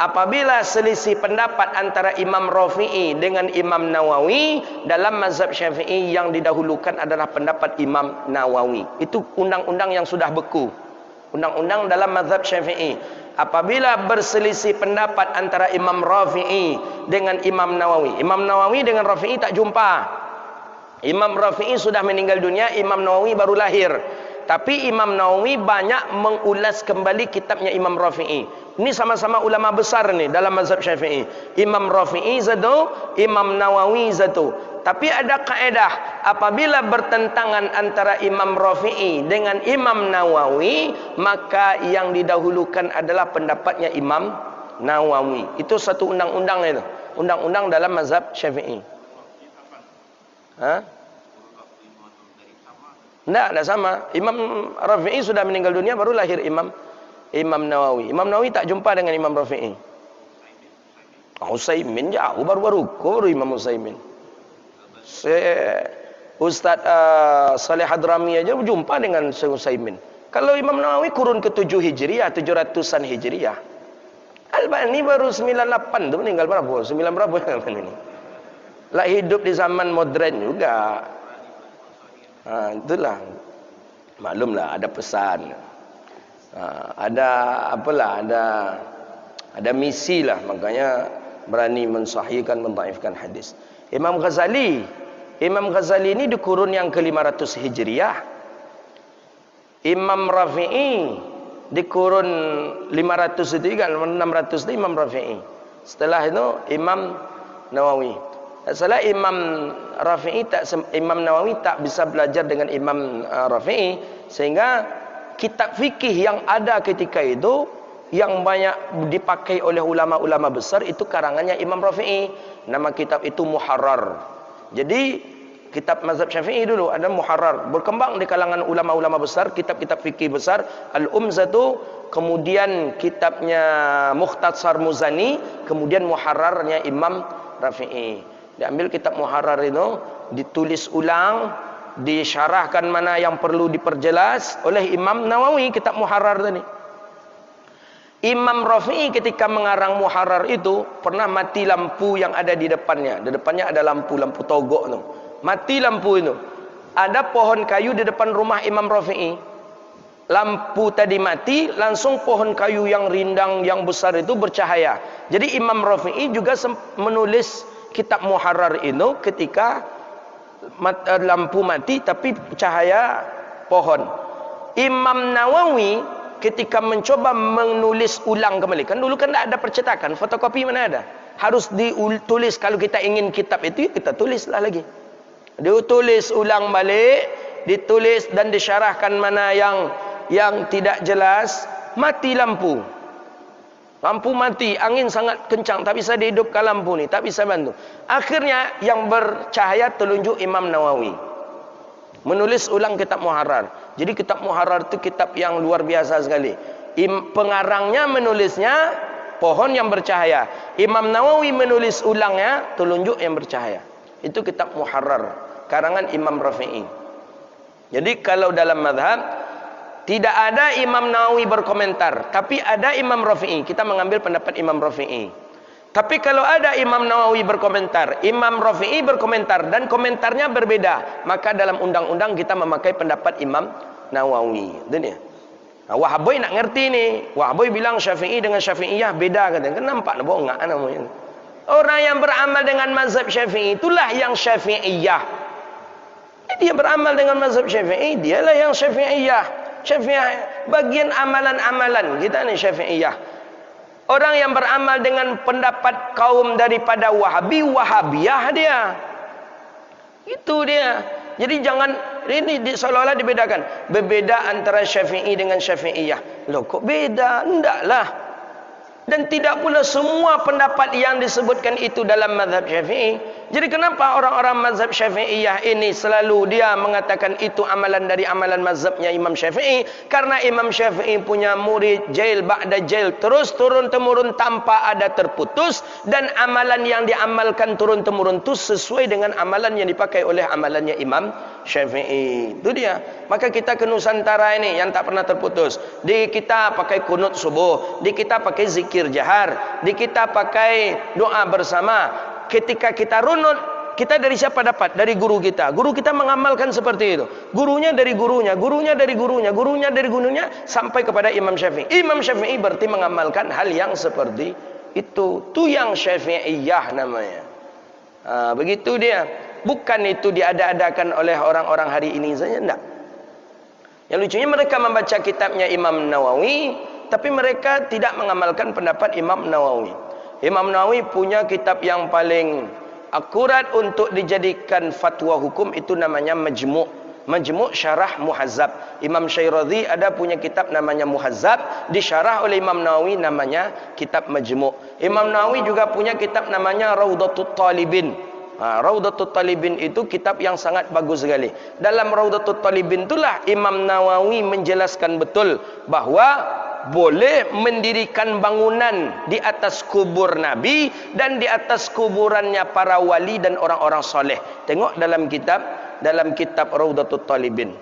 apabila selisih pendapat antara Imam Rafi'i dengan Imam Nawawi, dalam mazhab Syafi'i yang didahulukan adalah pendapat Imam Nawawi. Itu undang-undang yang sudah beku. Undang-undang dalam mazhab Syafi'i. Apabila berselisih pendapat antara Imam Rafi'i dengan Imam Nawawi, Imam Nawawi dengan Rafi'i tak jumpa. Imam Rafi'i sudah meninggal dunia, Imam Nawawi baru lahir. Tapi Imam Nawawi banyak mengulas kembali kitabnya Imam Rafi'i. Ini sama-sama ulama besar nih dalam mazhab Syafi'i. Imam Rafi'i satu, Imam Nawawi satu. Tapi ada kaedah, apabila bertentangan antara Imam Rafi'i dengan Imam Nawawi, maka yang didahulukan adalah pendapatnya Imam Nawawi. Itu satu undang-undang itu. Undang-undang dalam mazhab Syafi'i. Tidak sama. Imam Rafi'i sudah meninggal dunia, baru lahir Imam Nawawi. Imam Nawawi tak jumpa dengan Imam Rafi'i. Utsaimin jauh, baru Imam Utsaimin. Ustaz Saleh Hadrami aja berjumpa dengan Syekh Utsaimin. Kalau Imam Nawawi kurun ke-7 Hijriah, 700-an Hijriah. Albani baru 98 tu meninggal berapa? 9 berapa ini? Lah hidup di zaman modern juga. Itulah. Maklumlah ada pesan. Ada apalah, ada misi lah, makanya berani mensahihkan, mendhaifkan hadis. Imam Ghazali ini di kurun yang ke-500 Hijriah. Imam Rafi'i di kurun 500 itu kan, 600 itu Imam Rafi'i. Setelah itu Imam Nawawi. Salah Imam Nawawi tak bisa belajar dengan Imam Rafi'i, sehingga kitab fikih yang ada ketika itu yang banyak dipakai oleh ulama-ulama besar itu karangannya Imam Rafi'i. Nama kitab itu Muharrar. Jadi kitab mazhab Syafi'i dulu ada Muharrar, berkembang di kalangan ulama-ulama besar, kitab-kitab fikih besar, Al-Umzatu, kemudian kitabnya Mukhtasar Muzani, kemudian Muharrarnya Imam Rafi'i. Diambil kitab Muharrar itu, ditulis ulang, disyarahkan mana yang perlu diperjelas oleh Imam Nawawi, kitab Muharrar tadi. Imam Rafi'i ketika mengarang Muharrar itu pernah mati lampu yang ada di depannya. Di depannya ada lampu togok tu. Mati lampu itu. Ada pohon kayu di depan rumah Imam Rafi'i. Lampu tadi mati, langsung pohon kayu yang rindang yang besar itu bercahaya. Jadi Imam Rafi'i juga menulis kitab Muharrar itu ketika lampu mati tapi cahaya pohon. Imam Nawawi ketika mencoba menulis ulang kembali, kan dulu kan tidak ada percetakan, fotokopi mana ada, harus ditulis. Kalau kita ingin kitab itu, kita tulislah lagi, ditulis ulang balik, ditulis dan disyarahkan mana yang tidak jelas. Mati lampu mati, angin sangat kencang, tak bisa dihidupkan lampu ni, tak bisa bantu. Akhirnya yang bercahaya telunjuk Imam Nawawi, menulis ulang kitab Muharrar. Jadi kitab Muharrar itu kitab yang luar biasa sekali. Pengarangnya menulisnya pohon yang bercahaya, Imam Nawawi menulis ulangnya telunjuk yang bercahaya. Itu kitab Muharrar, karangan Imam Rafi'i. Jadi kalau dalam mazhab tidak ada Imam Nawawi berkomentar, tapi ada Imam Rafi'i. Kita mengambil pendapat Imam Rafi'i. Tapi kalau ada Imam Nawawi berkomentar, Imam Rafi'i berkomentar, dan komentarnya berbeda, maka dalam undang-undang kita memakai pendapat Imam Nawawi. Itu dia. Nah, Wahaboy nak ngerti ni. Wahaboy bilang Syafi'i dengan Syafi'iyah beda, kata. Kan nampak nak bongak namanya. Orang yang beramal dengan mazhab Syafi'i itulah yang Syafi'iyah. Dia beramal dengan mazhab Syafi'i, dialah yang Syafi'iyah. Syafi'iyah bagian amalan-amalan kita ni Syafi'iyah. Orang yang beramal dengan pendapat kaum daripada Wahabiyah dia. Itu dia. Jadi jangan ini seolah-olah dibedakan. Berbeda antara Syafi'i dengan Syafi'iyah. Loh kok beda? Endaklah. Dan tidak pula semua pendapat yang disebutkan itu dalam mazhab Syafi'i Jadi kenapa orang-orang mazhab Syafi'iyah ini selalu dia mengatakan itu amalan dari amalan mazhabnya Imam Syafi'i? Karena Imam Syafi'i punya murid jail ba'da jail, terus turun-temurun tanpa ada terputus, dan amalan yang diamalkan turun-temurun itu sesuai dengan amalan yang dipakai oleh amalannya Imam Syafi'i. Itu dia. Maka kita ke Nusantara ini yang tak pernah terputus. Di kita pakai kunut subuh, di kita pakai zikir jahar, di kita pakai doa bersama. Ketika kita runut, kita dari siapa dapat? Dari guru kita. Guru kita mengamalkan seperti itu. Gurunya dari gurunya, gurunya dari gurunya, gurunya dari gurunya, sampai kepada Imam Syafi'i. Imam Syafi'i berarti mengamalkan hal yang seperti itu. Itu yang Syafi'iyah namanya. Begitu dia. Bukan itu diada-adakan oleh orang-orang hari ini saja, enggak. Yang lucunya mereka membaca kitabnya Imam Nawawi, tapi mereka tidak mengamalkan pendapat Imam Nawawi. Imam Nawawi punya kitab yang paling akurat untuk dijadikan fatwa hukum, itu namanya Majmu'. Majmu' Syarah Muhazzab. Imam Syairazi ada punya kitab namanya Muhazzab, disyarah oleh Imam Nawawi namanya kitab Majmu'. Imam Nawawi juga punya kitab namanya Raudatul Talibin. Raudatul Talibin itu kitab yang sangat bagus sekali. Dalam Raudatul Talibin itulah Imam Nawawi menjelaskan betul bahwa boleh mendirikan bangunan di atas kubur Nabi dan di atas kuburannya para wali dan orang-orang soleh. Tengok dalam kitab Raudatul Talibin.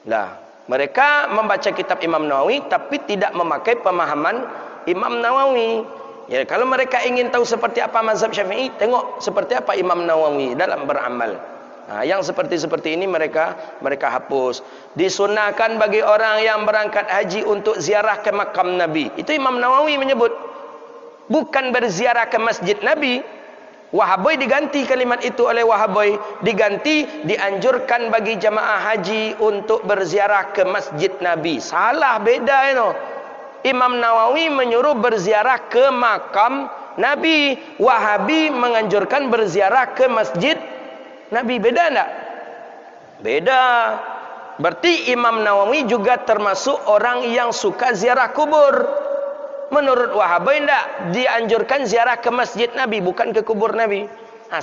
Lah, mereka membaca kitab Imam Nawawi tapi tidak memakai pemahaman Imam Nawawi. Ya, kalau mereka ingin tahu seperti apa mazhab Syafi'i, tengok seperti apa Imam Nawawi dalam beramal. Yang seperti ini mereka hapus. Disunahkan bagi orang yang berangkat haji untuk ziarah ke makam Nabi. Itu Imam Nawawi menyebut. Bukan berziarah ke masjid Nabi. Wahaboy diganti kalimat itu oleh Wahaboy. Diganti, dianjurkan bagi jamaah haji untuk berziarah ke masjid Nabi. Salah, beda itu. Imam Nawawi menyuruh berziarah ke makam Nabi. Wahabi menganjurkan berziarah ke masjid Nabi. Beda enggak? Beda. Berarti Imam Nawawi juga termasuk orang yang suka ziarah kubur. Menurut Wahabi enggak dianjurkan ziarah ke masjid Nabi, bukan ke kubur Nabi.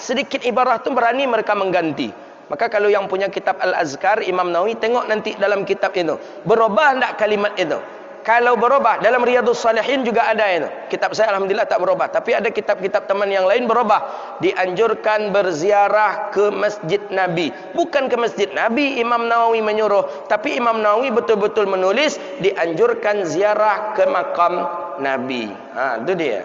Sedikit ibarah tu berani mereka mengganti. Maka kalau yang punya kitab Al-Azkar Imam Nawawi, tengok nanti dalam kitab itu berubah enggak kalimat itu. Kalau berubah, dalam Riyadhus Shalihin juga ada itu. Kitab saya alhamdulillah tak berubah, tapi ada kitab-kitab teman yang lain berubah. Dianjurkan berziarah ke masjid Nabi, bukan ke masjid Nabi Imam Nawawi menyuruh, tapi Imam Nawawi betul-betul menulis dianjurkan ziarah ke makam Nabi. Itu dia.